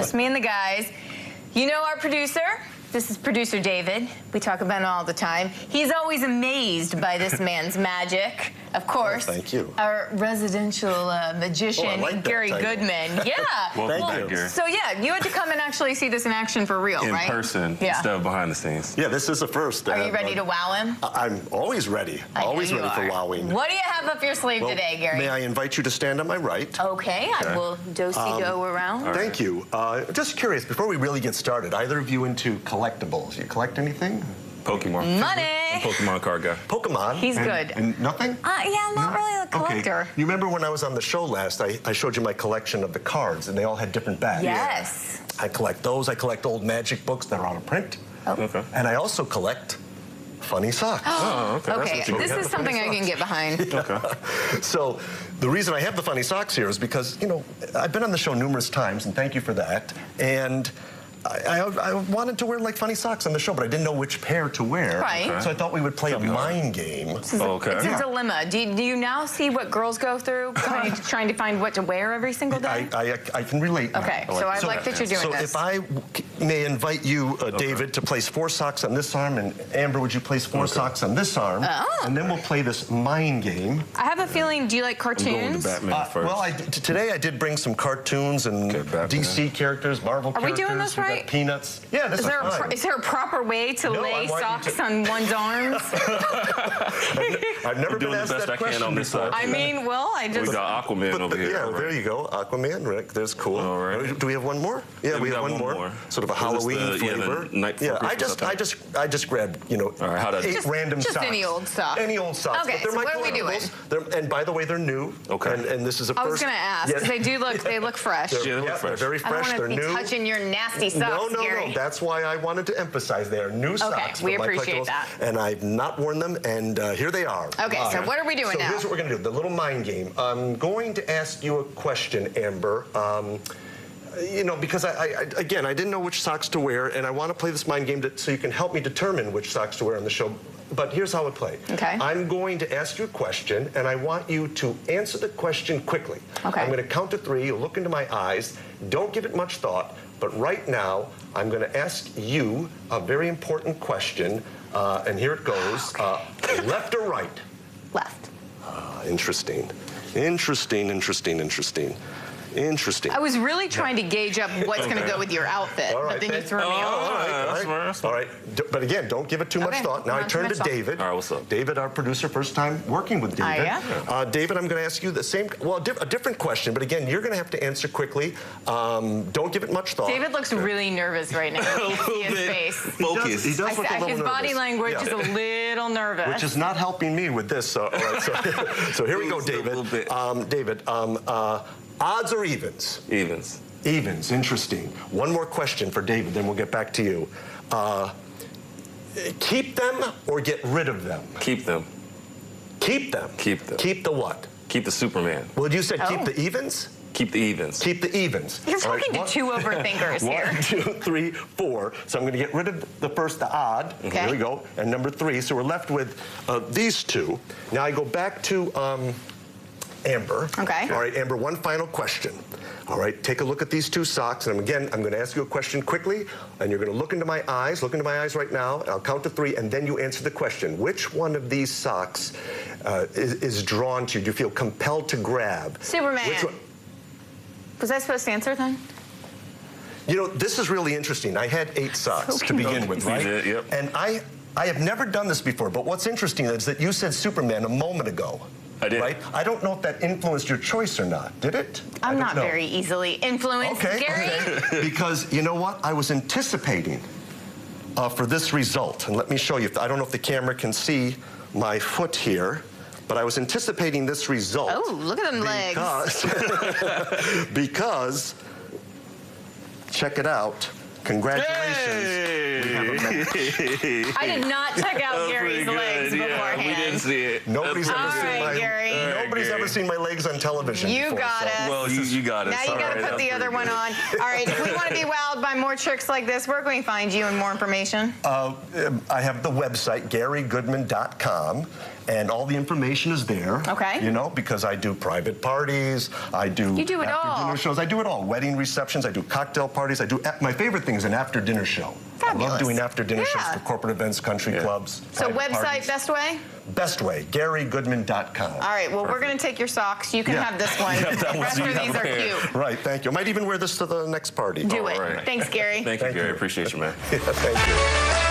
Just me and the guys. You know our producer? This is producer David. We talk about him all the time. He's always amazed by this man's magic. Of course. Oh, thank you. Our residential magician, Gary Goodman. Yeah. Well, thank you. So yeah, you had to come and actually see this in action for real, right? In person, instead of behind the scenes. Yeah, this is a first. Are you ready to wow him? I'm always ready. Always ready for wowing. What do you have up your sleeve today, Gary? May I invite you to stand on my right? Okay, I will do-si-do around. Right. Thank you. Just curious, before we really get started, either of you into collectibles? You collect anything? Pokemon. Money. I'm a Pokemon card guy. Pokemon? He's good. And nothing? Yeah, I'm not really a collector. Okay. You remember when I was on the show last, I showed you my collection of the cards, and they all had different bags. Yes. I collect those. I collect old magic books that are out of print. Oh. Okay. And I also collect funny socks. Oh, okay. Okay, this is something I can get behind. Yeah. Okay. So the reason I have the funny socks here is because, you know, I've been on the show numerous times, and thank you for that. And I wanted to wear like funny socks on the show, but I didn't know which pair to wear. Right. Okay. So I thought we would play a mind game. It's a dilemma. Do you now see what girls go through, trying to find what to wear every single day? I can relate. Okay, so I like that you're doing this. So if I may invite you, David, to place 4 socks on this arm, and Amber, would you place 4 socks on this arm? Oh. And then we'll play this mind game. I have a feeling, do you like cartoons? I'm going to Batman first. Well, today I did bring some cartoons and DC characters, Marvel characters. Are we doing this right? Peanuts. Yeah, this is fine. Is there a proper way to lay socks on one's arms? I've never been asked that question before. I mean, well, I just... We got Aquaman over here. Yeah, there you go. Aquaman, Rick. There's cool. All right. Do we have one more? Yeah, we have one more. Sort of a Halloween flavor. Yeah, I just grabbed, you know, 8 random socks. Just any old sock. Any old socks. Okay, so what are we doing? And by the way, they're new. Okay. And this is a first... I was going to ask, because they look fresh. Yeah, they look fresh. They're very fresh. I don't want to be touching your nasty socks, Gary. No. That's why I wanted to emphasize they are new socks. Okay, we appreciate that. And I've not worn them, and here they are. Okay, so what are we doing now? So here's what we're going to do, the little mind game. I'm going to ask you a question, Amber. You know, because again, I didn't know which socks to wear, and I want to play this mind game so you can help me determine which socks to wear on the show. But here's how it plays. Okay. I'm going to ask you a question, and I want you to answer the question quickly. Okay. I'm going to count to 3. You'll look into my eyes. Don't give it much thought. But right now, I'm going to ask you a very important question. And here it goes. Okay. Left or right? Left. Interesting. Interesting. I was really trying to gauge up what's going to go with your outfit, but then you threw me off. All right. But again, don't give it too much thought. Now I turn to David. All right, what's up? David, our producer, first time working with David. David, I'm going to ask you the same, well, a different question, but again, you're going to have to answer quickly. Don't give it much thought. David looks really nervous right now. You can see his face. Focus. He does look a little nervous. His body language is a little nervous. Which is not helping me with this. All right, so here we go, David. David, odds or evens? Evens. Evens, interesting. One more question for David, then we'll get back to you. Keep them or get rid of them? Keep them. Keep them? Keep them. Keep the what? Keep the Superman. Well, you said keep the evens? Keep the evens. Keep the evens. You're talking to 2 overthinkers here. 1, 2, 3, 4. So I'm going to get rid of the odd. Okay. Here we go. And number 3. So we're left with these 2. Now I go back to Amber. Okay. All right, Amber, one final question. All right, take a look at these 2 socks. And again, I'm going to ask you a question quickly, and you're going to look into my eyes. Look into my eyes right now. I'll count to 3, and then you answer the question. Which one of these socks is drawn to you? Do you feel compelled to grab? Superman. Which one? Was I supposed to answer then? You know, this is really interesting. I had 8 socks to begin with, right? You did, yep. And I have never done this before, but what's interesting is that you said Superman a moment ago. I did. Right? I don't know if that influenced your choice or not. Did it? I'm not very easily influenced, Gary. Okay. Because, you know what? I was anticipating for this result. And let me show you. I don't know if the camera can see my foot here, but I was anticipating this result. Oh, look at them legs. Because, check it out. Congratulations. Hey. We have a I did not check out Gary's legs beforehand. We didn't see it. Nobody's ever seen my legs on television. You before, got it. Well, you got it. Now you got to put the other one on. All right, if we want to be wowed by more tricks like this, where can we find you and more information? I have the website, GaryGoodman.com, and all the information is there. Okay. You know, because I do private parties, I do You do it all. after-dinner shows. I do it all. Wedding receptions, I do cocktail parties. My favorite thing is an after-dinner show. Fabulous. I love doing after-dinner shows Yeah. for corporate events, country clubs. So private website, parties. best way? Best way, GaryGoodman.com. All right, well, we're going to take your socks. You can have this one. The rest of these are cute. Right, thank you. I might even wear this to the next party. Do it. right. Thanks, Gary. Thank you, Gary. Appreciate you, man. Yeah, thank you.